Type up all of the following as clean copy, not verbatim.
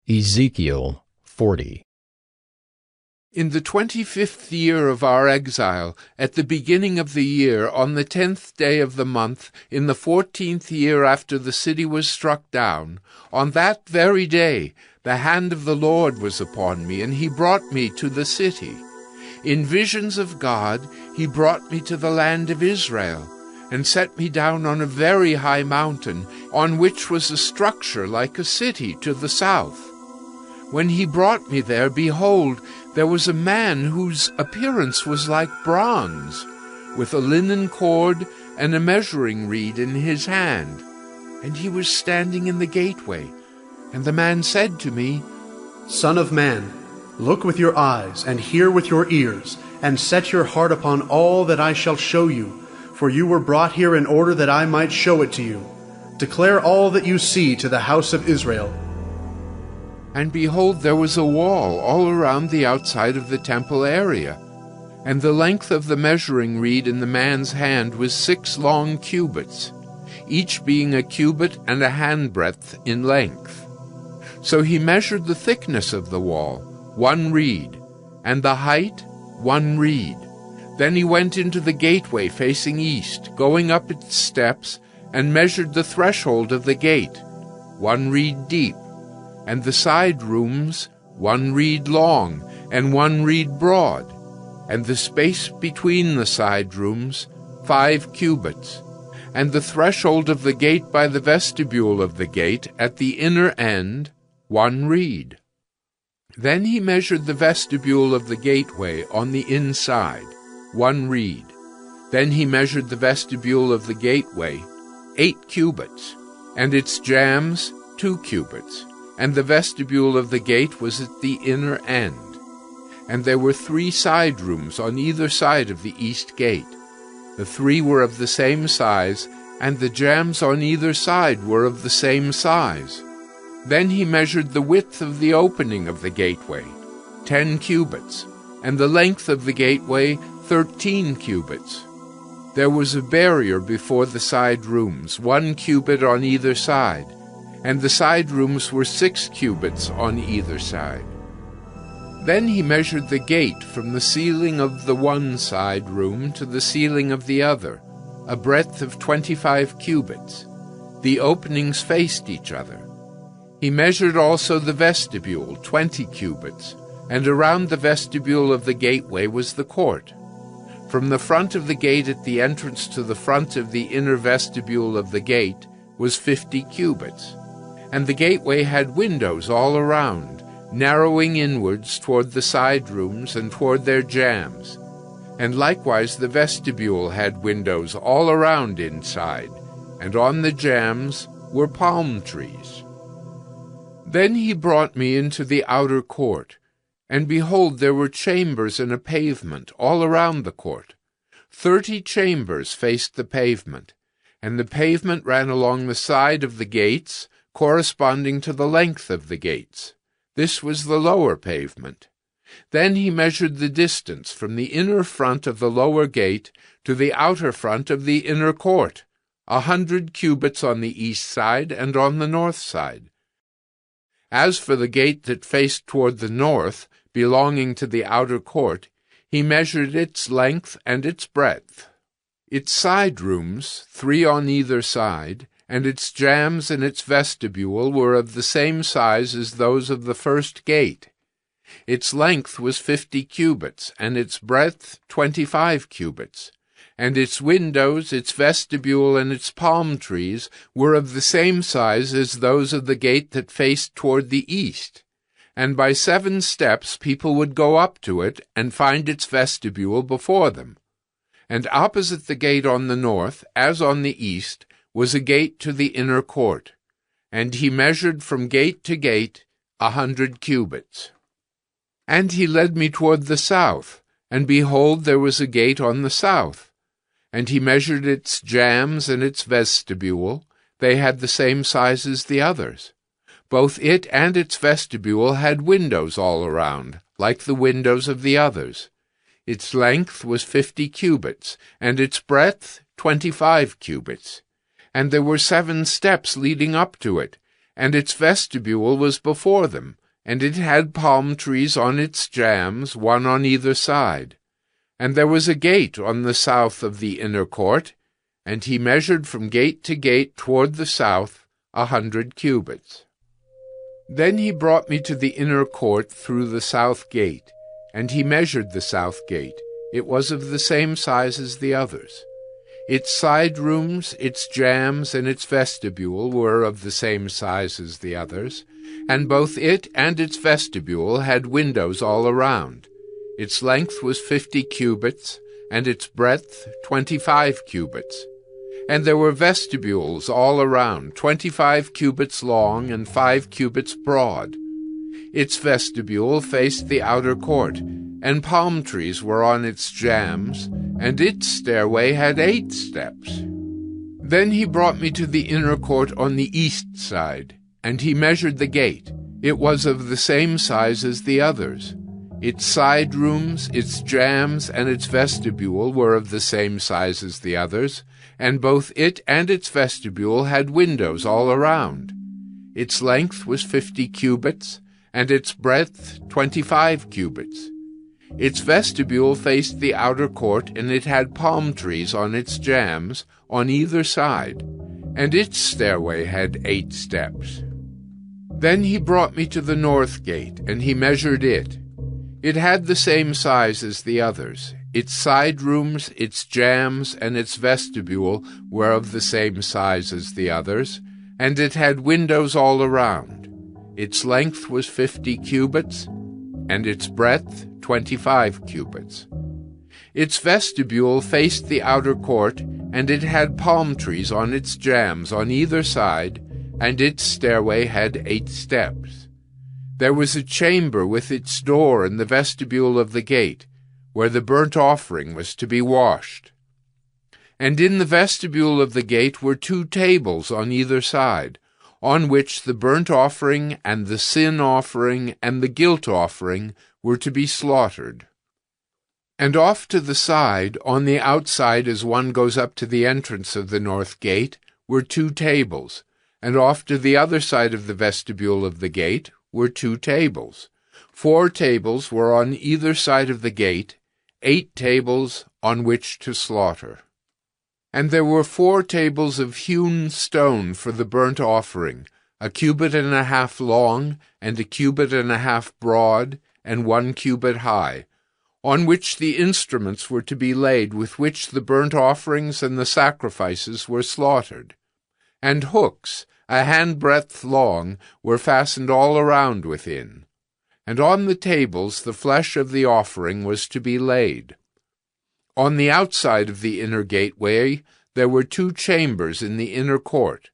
Ezekiel 40. In the 25th year of our exile, at the beginning of the year, on the 10th day of the month, in the 14th year after the city was struck down, on that very day the hand of the Lord was upon me, and he brought me to the city. In visions of God he brought me to the land of Israel, and set me down on a very high mountain, on which was a structure like a city to the south. When he brought me there, behold, there was a man whose appearance was like bronze, with a linen cord and a measuring reed in his hand. And he was standing in the gateway. And the man said to me, Son of man, look with your eyes, and hear with your ears, and set your heart upon all that I shall show you. For you were brought here in order that I might show it to you. Declare all that you see to the house of Israel. And behold, there was a wall all around the outside of the temple area, and the length of the measuring reed in the man's hand was 6 long cubits, each being a cubit and a handbreadth in length. So he measured the thickness of the wall, 1 reed, and the height, 1 reed. Then he went into the gateway facing east, going up its steps, and measured the threshold of the gate, 1 reed deep, and the side rooms 1 reed long and 1 reed broad, and the space between the side rooms 5 cubits, and the threshold of the gate by the vestibule of the gate at the inner end 1 reed. Then he measured the vestibule of the gateway on the inside, 1 reed. Then he measured the vestibule of the gateway 8 cubits, and its jambs 2 cubits. And the vestibule of the gate was at the inner end. And there were 3 side rooms on either side of the east gate. The 3 were of the same size, and the jambs on either side were of the same size. Then he measured the width of the opening of the gateway, 10 cubits, and the length of the gateway 13 cubits. There was a barrier before the side rooms, 1 cubit on either side, and the side rooms were 6 cubits on either side. Then he measured the gate from the ceiling of the one side room to the ceiling of the other, a breadth of 25 cubits. The openings faced each other. He measured also the vestibule, 20 cubits, and around the vestibule of the gateway was the court. From the front of the gate at the entrance to the front of the inner vestibule of the gate was 50 cubits. And the gateway had windows all around, narrowing inwards toward the side rooms and toward their jambs. And likewise the vestibule had windows all around inside, and on the jambs were palm trees. Then he brought me into the outer court, and behold, there were chambers in a pavement all around the court. 30 chambers faced the pavement, and the pavement ran along the side of the gates, corresponding to the length of the gates. This was the lower pavement. Then he measured the distance from the inner front of the lower gate to the outer front of the inner court, 100 cubits on the east side and on the north side. As for the gate that faced toward the north, belonging to the outer court, he measured its length and its breadth. Its side rooms, 3 on either side, and its jambs and its vestibule were of the same size as those of the first gate. Its length was 50 cubits, and its breadth 25 cubits. And its windows, its vestibule, and its palm trees were of the same size as those of the gate that faced toward the east. And by 7 steps people would go up to it and find its vestibule before them. And opposite the gate on the north, as on the east, was a gate to the inner court, and he measured from gate to gate 100 cubits. And he led me toward the south, and behold, there was a gate on the south. And he measured its jambs and its vestibule. They had the same size as the others. Both it and its vestibule had windows all around, like the windows of the others. Its length was 50 cubits, and its breadth 25 cubits. And there were 7 steps leading up to it, and its vestibule was before them, and it had palm trees on its jambs, one on either side. And there was a gate on the south of the inner court, and he measured from gate to gate toward the south 100 cubits. Then he brought me to the inner court through the south gate, and he measured the south gate. It was of the same size as the others. Its side rooms, its jambs, and its vestibule were of the same size as the others, and both it and its vestibule had windows all around. Its length was 50 cubits, and its breadth 25 cubits. And there were vestibules all around, 25 cubits long and 5 cubits broad. Its vestibule faced the outer court, and palm trees were on its jambs, and its stairway had 8 steps. Then he brought me to the inner court on the east side, and he measured the gate. It was of the same size as the others. Its side rooms, its jambs, and its vestibule were of the same size as the others, and both it and its vestibule had windows all around. Its length was 50 cubits, and its breadth 25 cubits. Its vestibule faced the outer court, and it had palm trees on its jambs on either side, and its stairway had 8 steps. Then he brought me to the north gate, and he measured it. It had the same size as the others. Its side rooms, its jambs, and its vestibule were of the same size as the others, and it had windows all around. Its length was 50 cubits, and its breadth 25 cubits. Its vestibule faced the outer court, and it had palm trees on its jambs on either side, and its stairway had 8 steps. There was a chamber with its door in the vestibule of the gate, where the burnt offering was to be washed. And in the vestibule of the gate were 2 tables on either side, on which the burnt offering and the sin offering and the guilt offering were to be slaughtered. And off to the side, on the outside as one goes up to the entrance of the north gate, were 2 tables, and off to the other side of the vestibule of the gate were 2 tables. 4 tables were on either side of the gate, 8 tables on which to slaughter. And there were 4 tables of hewn stone for the burnt offering, 1.5 cubits long, and 1.5 cubits broad, and 1 cubit high, on which the instruments were to be laid with which the burnt offerings and the sacrifices were slaughtered. And hooks, 1 handbreadth long, were fastened all around within. And on the tables the flesh of the offering was to be laid. On the outside of the inner gateway there were 2 chambers in the inner court,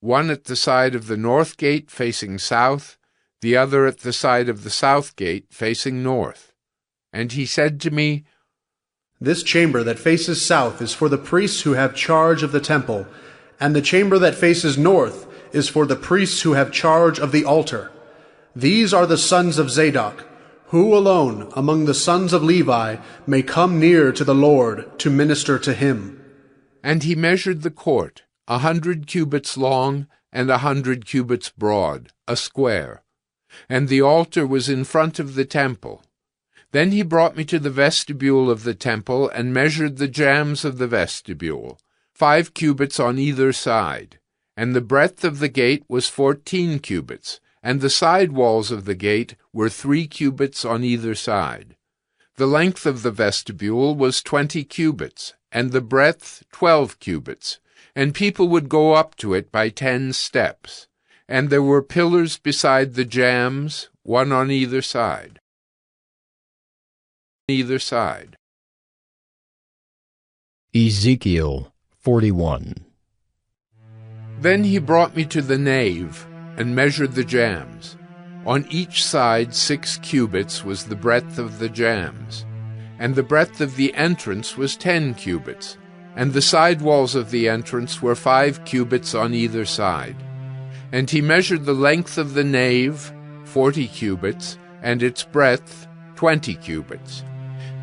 one at the side of the north gate facing south, the other at the side of the south gate facing north. And he said to me, "This chamber that faces south is for the priests who have charge of the temple, and the chamber that faces north is for the priests who have charge of the altar. These are the sons of Zadok, who alone among the sons of Levi may come near to the Lord to minister to him." And he measured the court, 100 cubits long and 100 cubits broad, a square. And the altar was in front of the temple. Then he brought me to the vestibule of the temple and measured the jambs of the vestibule, 5 cubits on either side. And the breadth of the gate was 14 cubits, and the side walls of the gate were 3 cubits on either side. The length of the vestibule was 20 cubits, and the breadth 12 cubits, and people would go up to it by 10 steps. And there were pillars beside the jambs, one on either side. Ezekiel 41. Then he brought me to the nave, and measured the jambs. On each side 6 cubits was the breadth of the jambs, and the breadth of the entrance was 10 cubits, and the side walls of the entrance were 5 cubits on either side. And he measured the length of the nave, 40 cubits, and its breadth, 20 cubits.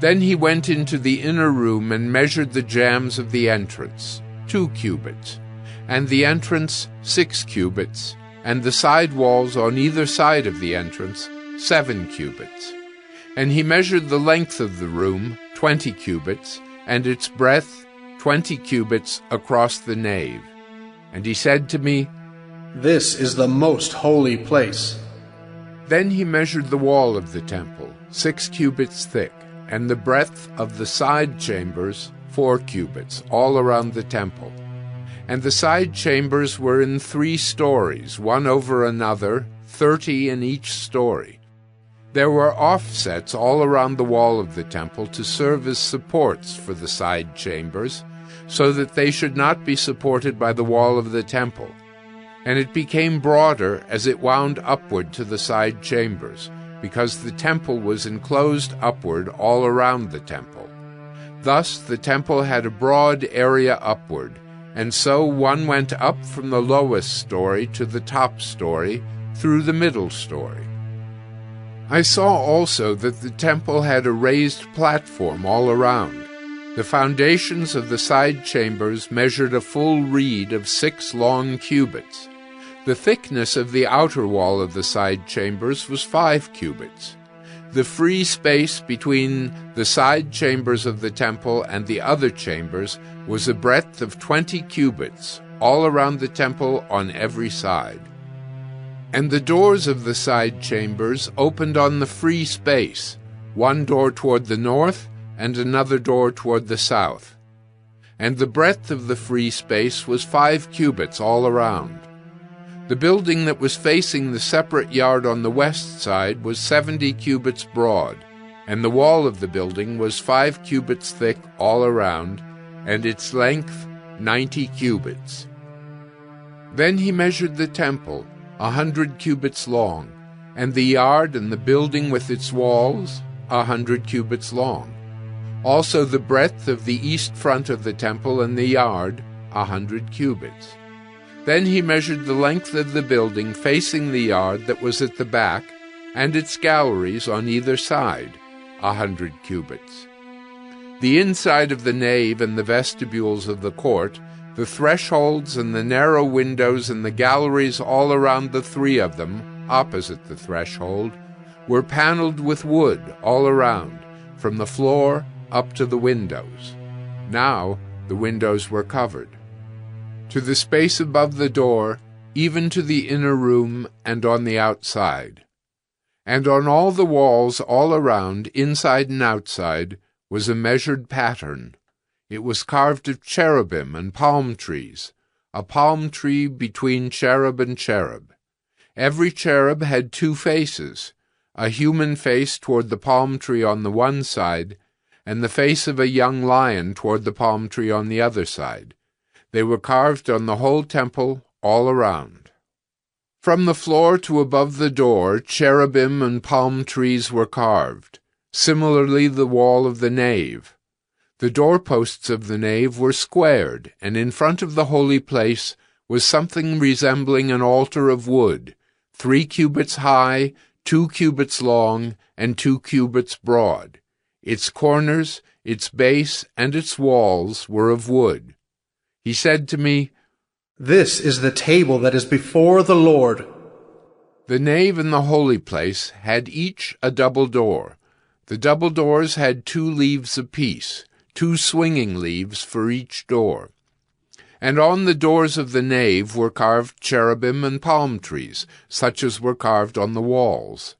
Then he went into the inner room and measured the jambs of the entrance, 2 cubits, and the entrance 6 cubits, and the side walls on either side of the entrance 7 cubits. And he measured the length of the room 20 cubits, and its breadth 20 cubits across the nave. And he said to me, "This is the most holy place." Then he measured the wall of the temple, 6 cubits thick, and the breadth of the side chambers 4 cubits, all around the temple. And the side chambers were in 3 stories, one over another, 30 in each story. There were offsets all around the wall of the temple to serve as supports for the side chambers, so that they should not be supported by the wall of the temple. And it became broader as it wound upward to the side chambers, because the temple was enclosed upward all around the temple. Thus the temple had a broad area upward, and so one went up from the lowest story to the top story, through the middle story. I saw also that the temple had a raised platform all around. The foundations of the side chambers measured a full reed of 6 long cubits. The thickness of the outer wall of the side chambers was 5 cubits. The free space between the side chambers of the temple and the other chambers was a breadth of 20 cubits, all around the temple on every side. And the doors of the side chambers opened on the free space, one door toward the north and another door toward the south. And the breadth of the free space was 5 cubits all around. The building that was facing the separate yard on the west side was 70 cubits broad, and the wall of the building was 5 cubits thick all around, and its length 90 cubits. Then he measured the temple, 100 cubits long, and the yard and the building with its walls, 100 cubits long. Also the breadth of the east front of the temple and the yard, 100 cubits. Then he measured the length of the building facing the yard that was at the back, and its galleries on either side, 100 cubits. The inside of the nave and the vestibules of the court, the thresholds and the narrow windows and the galleries all around the 3 of them, opposite the threshold, were paneled with wood all around, from the floor up to the windows. Now the windows were covered. To the space above the door, even to the inner room and on the outside. And on all the walls all around, inside and outside, was a measured pattern. It was carved of cherubim and palm trees, a palm tree between cherub and cherub. Every cherub had 2 faces, a human face toward the palm tree on the one side, and the face of a young lion toward the palm tree on the other side. They were carved on the whole temple all around. From the floor to above the door, cherubim and palm trees were carved. Similarly, the wall of the nave. The doorposts of the nave were squared, and in front of the holy place was something resembling an altar of wood, 3 cubits high, 2 cubits long, and 2 cubits broad. Its corners, its base, and its walls were of wood. He said to me, "This is the table that is before the Lord." The nave and the holy place had each a double door. The double doors had 2 leaves apiece, 2 swinging leaves for each door. And on the doors of the nave were carved cherubim and palm trees, such as were carved on the walls.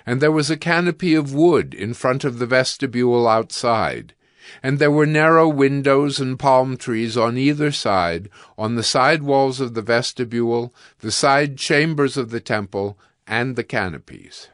And there was a canopy of wood in front of the vestibule outside. And there were narrow windows and palm trees on either side, on the side walls of the vestibule, the side chambers of the temple, and the canopies.